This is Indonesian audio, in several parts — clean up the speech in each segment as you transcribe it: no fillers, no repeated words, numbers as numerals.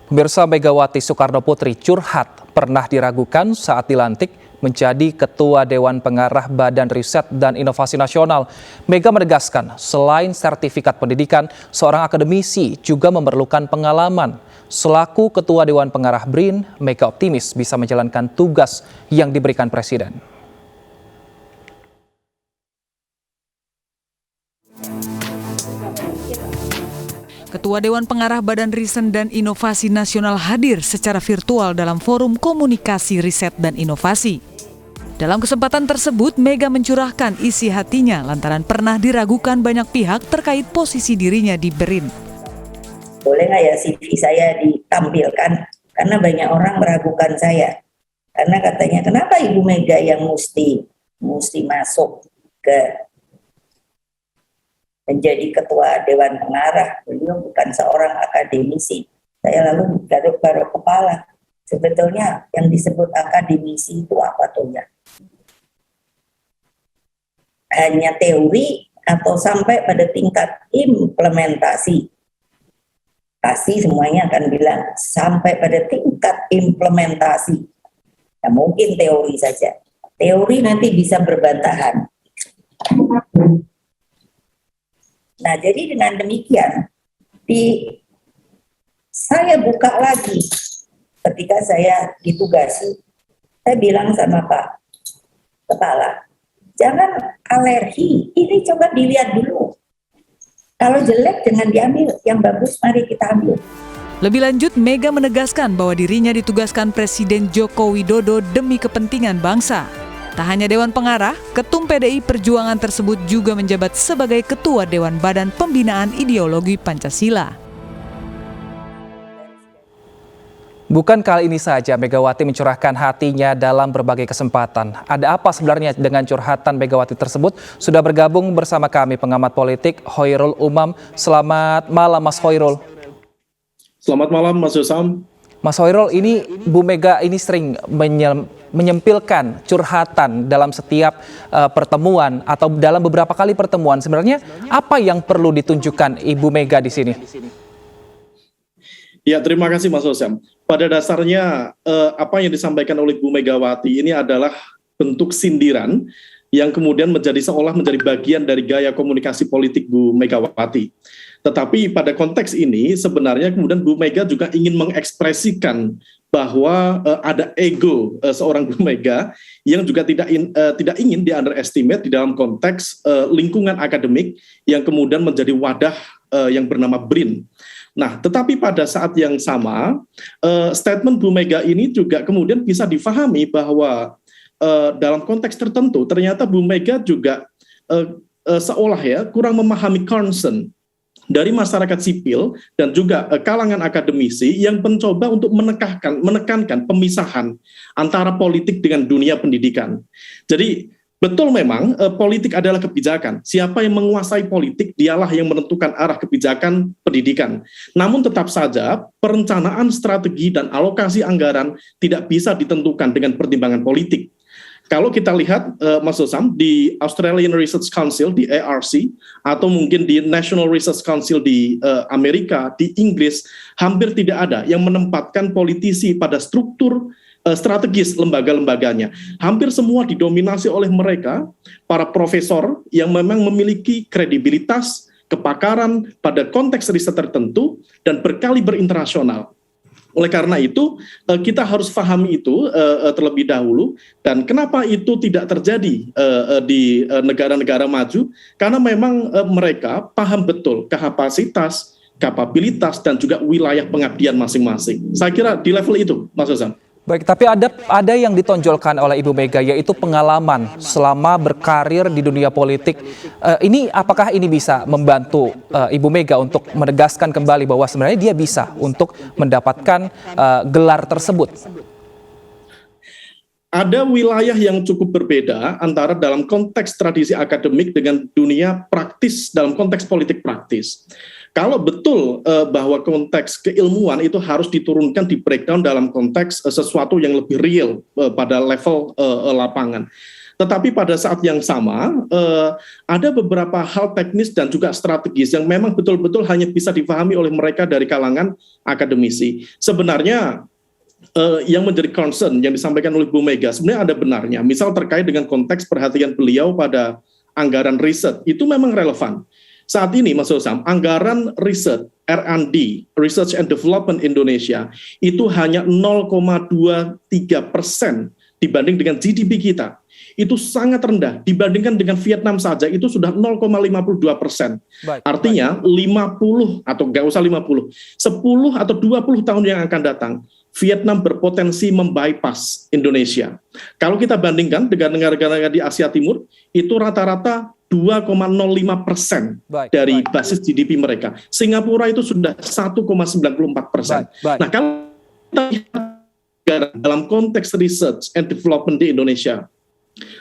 Pemirsa, Megawati Soekarno Putri curhat pernah diragukan saat dilantik menjadi Ketua Dewan Pengarah Badan Riset dan Inovasi Nasional. Mega menegaskan selain sertifikat pendidikan, seorang akademisi juga memerlukan pengalaman. Selaku Ketua Dewan Pengarah BRIN, Mega optimis bisa menjalankan tugas yang diberikan Presiden. Ketua Dewan Pengarah Badan Riset dan Inovasi Nasional hadir secara virtual dalam forum komunikasi riset dan inovasi. Dalam kesempatan tersebut, Mega mencurahkan isi hatinya lantaran pernah diragukan banyak pihak terkait posisi dirinya di BRIN. Boleh nggak ya CV saya ditampilkan? Karena banyak orang meragukan saya. Karena katanya, kenapa Ibu Mega yang mesti masuk ke menjadi Ketua Dewan Pengarah? Beliau bukan seorang akademisi. Saya lalu garuk-garuk kepala. Sebetulnya yang disebut akademisi itu apa tuh ya? Hanya teori atau sampai pada tingkat implementasi? Pasti semuanya akan bilang sampai pada tingkat implementasi. Nah, mungkin teori saja. Teori nanti bisa berbantahan. Nah, jadi dengan demikian, saya buka lagi ketika saya ditugasi, saya bilang sama Pak Kepala, jangan alergi, ini coba dilihat dulu. Kalau jelek jangan diambil, yang bagus mari kita ambil. Lebih lanjut, Mega menegaskan bahwa dirinya ditugaskan Presiden Joko Widodo demi kepentingan bangsa. Tak hanya Dewan Pengarah, Ketum PDI Perjuangan tersebut juga menjabat sebagai Ketua Dewan Badan Pembinaan Ideologi Pancasila. Bukan kali ini saja Megawati mencurahkan hatinya dalam berbagai kesempatan. Ada apa sebenarnya dengan curhatan Megawati tersebut? Sudah bergabung bersama kami pengamat politik Hoirul Umam. Selamat malam Mas Hoirul. Selamat malam Mas Yusam. Mas Hoirul, ini Bu Mega ini sering menyempilkan curhatan dalam setiap pertemuan atau dalam beberapa kali pertemuan. Sebenarnya apa yang perlu ditunjukkan Ibu Mega di sini? Ya, terima kasih Mas Yusam. Pada dasarnya apa yang disampaikan oleh Bu Megawati ini adalah bentuk sindiran yang kemudian seolah menjadi bagian dari gaya komunikasi politik Bu Megawati. Tetapi pada konteks ini sebenarnya kemudian Bu Mega juga ingin mengekspresikan bahwa ada ego seorang Bu Mega yang juga tidak ingin di underestimate di dalam konteks lingkungan akademik yang kemudian menjadi wadah yang bernama BRIN. Nah, tetapi pada saat yang sama statement Bu Mega ini juga kemudian bisa difahami bahwa dalam konteks tertentu ternyata Bu Mega juga seolah ya kurang memahami concern dari masyarakat sipil dan juga kalangan akademisi yang mencoba untuk menekankan pemisahan antara politik dengan dunia pendidikan. Jadi betul memang politik adalah kebijakan. Siapa yang menguasai politik dialah yang menentukan arah kebijakan pendidikan. Namun tetap saja perencanaan strategi dan alokasi anggaran tidak bisa ditentukan dengan pertimbangan politik. Kalau kita lihat Mas Yusam di Australian Research Council di ARC atau mungkin di National Research Council di Amerika, di Inggris, hampir tidak ada yang menempatkan politisi pada struktur strategis lembaga-lembaganya. Hampir semua didominasi oleh mereka, para profesor yang memang memiliki kredibilitas, kepakaran pada konteks riset tertentu dan berkaliber internasional. Oleh karena itu, kita harus pahami itu terlebih dahulu. Dan kenapa itu tidak terjadi di negara-negara maju? Karena memang mereka paham betul kapabilitas, dan juga wilayah pengabdian masing-masing. Saya kira di level itu, Mas Hasan. Baik, tapi ada yang ditonjolkan oleh Ibu Mega, yaitu pengalaman selama berkarir di dunia politik. Apakah ini bisa membantu Ibu Mega untuk menegaskan kembali bahwa sebenarnya dia bisa untuk mendapatkan gelar tersebut? Ada wilayah yang cukup berbeda antara dalam konteks tradisi akademik dengan dunia praktis dalam konteks politik praktis. Kalau betul bahwa konteks keilmuan itu harus diturunkan di breakdown dalam konteks sesuatu yang lebih real pada level lapangan. Tetapi pada saat yang sama ada beberapa hal teknis dan juga strategis yang memang betul-betul hanya bisa dipahami oleh mereka dari kalangan akademisi. Sebenarnya yang menjadi concern yang disampaikan oleh Bu Mega sebenarnya ada benarnya. Misal terkait dengan konteks perhatian beliau pada anggaran riset, itu memang relevan. Saat ini Mas Osam, anggaran riset R&D, Research and Development Indonesia, itu hanya 0,23% dibanding dengan GDP kita. Itu sangat rendah dibandingkan dengan Vietnam saja itu sudah 0,52%. Artinya 50 atau nggak usah 50, 10 atau 20 tahun yang akan datang, Vietnam berpotensi membypass Indonesia. Kalau kita bandingkan dengan negara-negara di Asia Timur, itu rata-rata 2,05% dari basis GDP mereka. Singapura itu sudah 1,94%. Nah, kalau kita lihat dalam konteks research and development di Indonesia,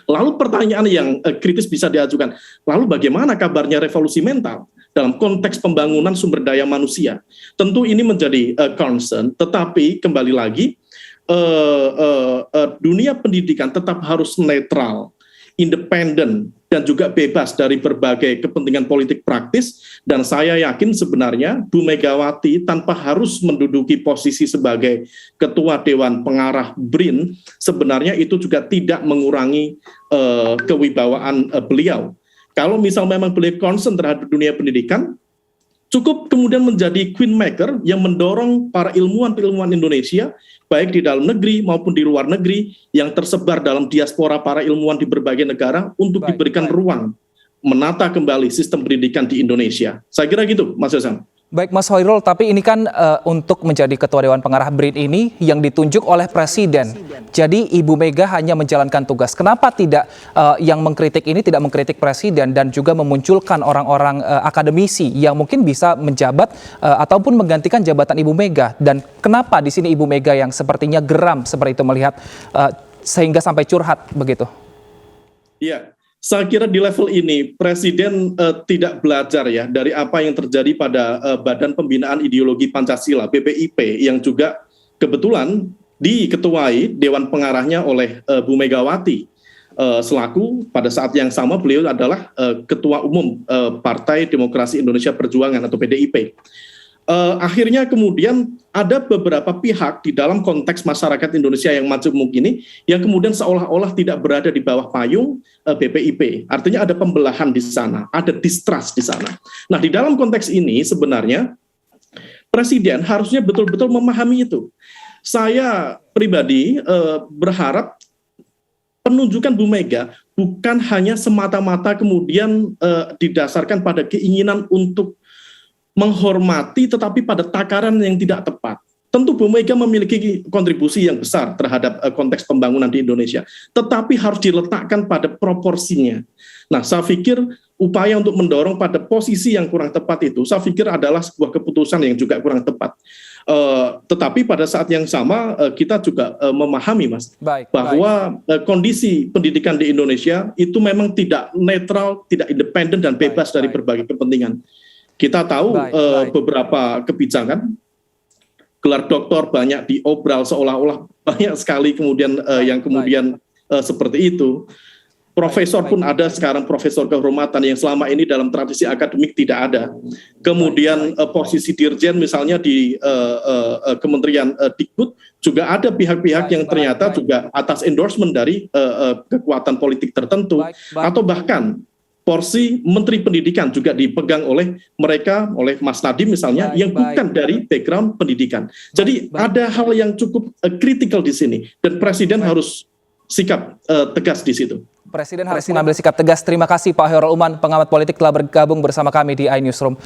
lalu pertanyaan yang kritis bisa diajukan, lalu bagaimana kabarnya revolusi mental dalam konteks pembangunan sumber daya manusia? Tentu ini menjadi concern, tetapi kembali lagi, dunia pendidikan tetap harus netral, independen, dan juga bebas dari berbagai kepentingan politik praktis. Dan saya yakin sebenarnya Bu Megawati tanpa harus menduduki posisi sebagai Ketua Dewan Pengarah BRIN, sebenarnya itu juga tidak mengurangi kewibawaan beliau. Kalau misal memang beliau concern terhadap dunia pendidikan, cukup kemudian menjadi queen maker yang mendorong para ilmuwan-ilmuwan Indonesia, baik di dalam negeri maupun di luar negeri, yang tersebar dalam diaspora para ilmuwan di berbagai negara untuk diberikan ruang menata kembali sistem pendidikan di Indonesia. Saya kira gitu, Mas Yosam. Baik Mas Hoirul, tapi ini kan untuk menjadi Ketua Dewan Pengarah BRIN ini yang ditunjuk oleh Presiden. Jadi Ibu Mega hanya menjalankan tugas. Kenapa tidak yang mengkritik ini tidak mengkritik Presiden dan juga memunculkan orang-orang akademisi yang mungkin bisa menjabat ataupun menggantikan jabatan Ibu Mega? Dan kenapa di sini Ibu Mega yang sepertinya geram seperti itu melihat sehingga sampai curhat begitu? Iya. Saya kira di level ini Presiden tidak belajar ya dari apa yang terjadi pada Badan Pembinaan Ideologi Pancasila (BPIP) yang juga kebetulan diketuai Dewan Pengarahnya oleh Bu Megawati selaku pada saat yang sama beliau adalah Ketua Umum Partai Demokrasi Indonesia Perjuangan atau PDIP. Akhirnya kemudian ada beberapa pihak di dalam konteks masyarakat Indonesia yang majemuk ini yang kemudian seolah-olah tidak berada di bawah payung BPIP. Artinya ada pembelahan di sana, ada distrust di sana. Nah, di dalam konteks ini sebenarnya Presiden harusnya betul-betul memahami itu. Saya pribadi berharap penunjukan Bu Mega bukan hanya semata-mata kemudian didasarkan pada keinginan untuk menghormati tetapi pada takaran yang tidak tepat. Tentu Bu Mega memiliki kontribusi yang besar terhadap konteks pembangunan di Indonesia, tetapi harus diletakkan pada proporsinya. Nah, saya pikir upaya untuk mendorong pada posisi yang kurang tepat itu, saya pikir adalah sebuah keputusan yang juga kurang tepat. Tetapi pada saat yang sama kita juga memahami, Mas, bahwa kondisi pendidikan di Indonesia itu memang tidak netral, tidak independen dan bebas dari berbagai kepentingan. Kita tahu beberapa kebijakan, gelar doktor banyak diobral seolah-olah banyak sekali kemudian yang kemudian seperti itu. Profesor pun ada sekarang profesor kehormatan yang selama ini dalam tradisi akademik tidak ada. Kemudian posisi dirjen misalnya di Kementerian Dikbud juga ada pihak-pihak yang ternyata juga atas endorsement dari kekuatan politik tertentu atau bahkan porsi Menteri Pendidikan juga dipegang oleh mereka, oleh Mas Nadiem misalnya, yang bukan dari background pendidikan. Jadi ada hal yang cukup kritikal di sini, dan Presiden harus sikap tegas di situ. Presiden harus mengambil sikap tegas. Terima kasih Pak Hoirul Uman, pengamat politik telah bergabung bersama kami di iNewsroom.